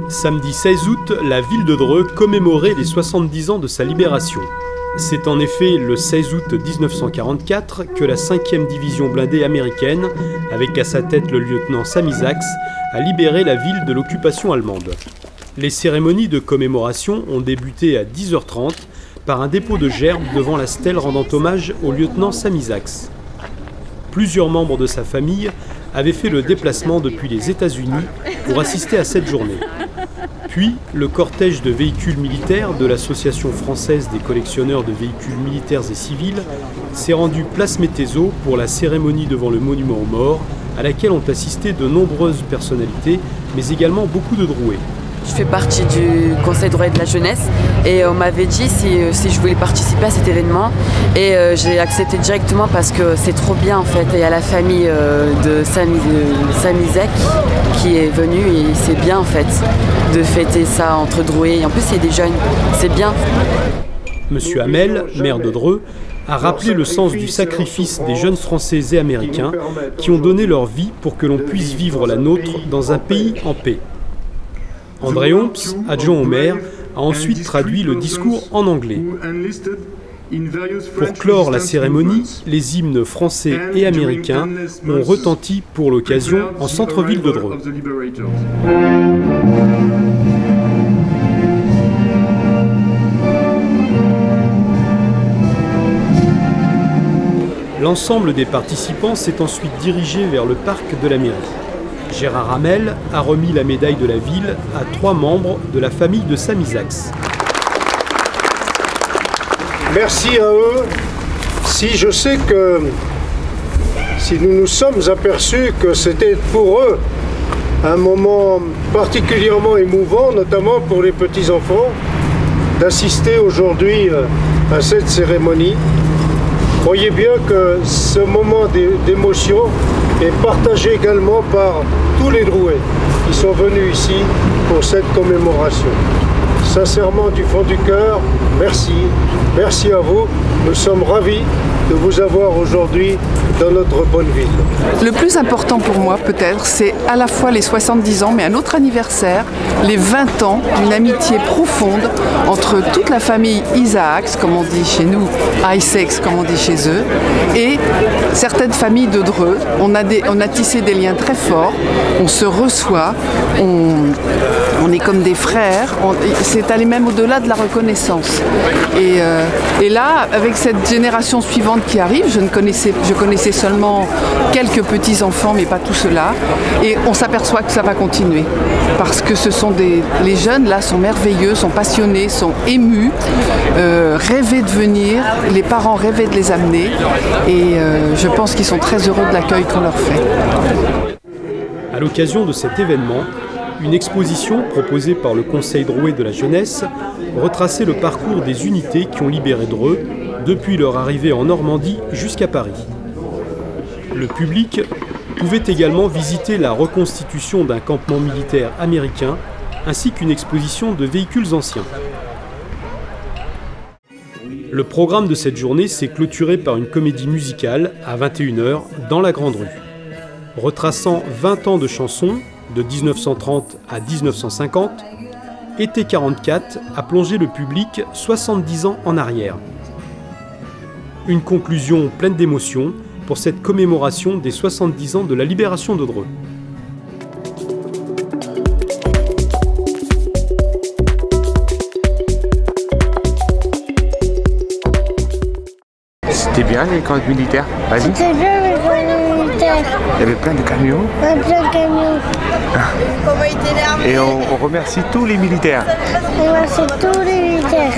Samedi 16 août, la ville de Dreux commémorait les 70 ans de sa libération. C'est en effet le 16 août 1944 que la 5e division blindée américaine, avec à sa tête le lieutenant Sami Sachs, a libéré la ville de l'occupation allemande. Les cérémonies de commémoration ont débuté à 10h30 par un dépôt de gerbes devant la stèle rendant hommage au lieutenant Sami Sachs. Plusieurs membres de sa famille avaient fait le déplacement depuis les États-Unis pour assister à cette journée. Puis, le cortège de véhicules militaires de l'Association française des collectionneurs de véhicules militaires et civils s'est rendu place Métézo pour la cérémonie devant le monument aux morts, à laquelle ont assisté de nombreuses personnalités, mais également beaucoup de Drouais. Je fais partie du Conseil Drouais de la jeunesse et on m'avait dit si je voulais participer à cet événement et j'ai accepté directement parce que c'est trop bien en fait. Il y a la famille de Sami Sachs qui est venue et c'est bien en fait de fêter ça entre Drouais et en plus il y a des jeunes, c'est bien. Monsieur Hamel, maire de Dreux, a rappelé le sens du sacrifice des jeunes Français et Américains qui ont donné leur vie pour que l'on puisse vivre la nôtre dans un pays en paix. André Homps, adjoint au maire, a ensuite traduit le discours en anglais. Pour clore la cérémonie, les hymnes français et américains ont retenti pour l'occasion en centre-ville de Dreux. L'ensemble des participants s'est ensuite dirigé vers le parc de la mairie. Gérard Hamel a remis la médaille de la ville à 3 membres de la famille de Sami Sachs. Merci à eux. Si je sais que si nous nous sommes aperçus que c'était pour eux un moment particulièrement émouvant, notamment pour les petits-enfants, d'assister aujourd'hui à cette cérémonie, croyez bien que ce moment d'émotion est partagé également par tous les Drouais qui sont venus ici pour cette commémoration. Sincèrement, du fond du cœur, merci. Merci à vous. Nous sommes ravis de vous avoir aujourd'hui dans notre bonne ville. Le plus important pour moi, peut-être, c'est à la fois les 70 ans, mais un autre anniversaire, les 20 ans d'une amitié profonde entre toute la famille Isaacs, comme on dit chez nous, Isaacs, comme on dit chez eux, et certaines familles de Dreux. On a tissé des liens très forts, on se reçoit, on est comme des frères, c'est allé même au-delà de la reconnaissance. Et là, avec cette génération suivante qui arrive, je connaissais seulement quelques petits-enfants, mais pas tout cela, et on s'aperçoit que ça va continuer. Parce que les jeunes, là, sont merveilleux, sont passionnés, sont émus, rêvaient de venir, les parents rêvaient de les amener, et je pense qu'ils sont très heureux de l'accueil qu'on leur fait. À l'occasion de cet événement, une exposition proposée par le Conseil Drouais de la jeunesse retraçait le parcours des unités qui ont libéré Dreux depuis leur arrivée en Normandie jusqu'à Paris. Le public pouvait également visiter la reconstitution d'un campement militaire américain ainsi qu'une exposition de véhicules anciens. Le programme de cette journée s'est clôturé par une comédie musicale à 21h dans la Grande Rue. Retraçant 20 ans de chansons, de 1930 à 1950, Été 44 a plongé le public 70 ans en arrière. Une conclusion pleine d'émotion pour cette commémoration des 70 ans de la libération de Dreux. C'était bien les camps militaires, vas-y. C'était bien les camps militaires. Il y avait plein de camions. Plein de camions. Et on remercie tous les militaires. On remercie tous les militaires.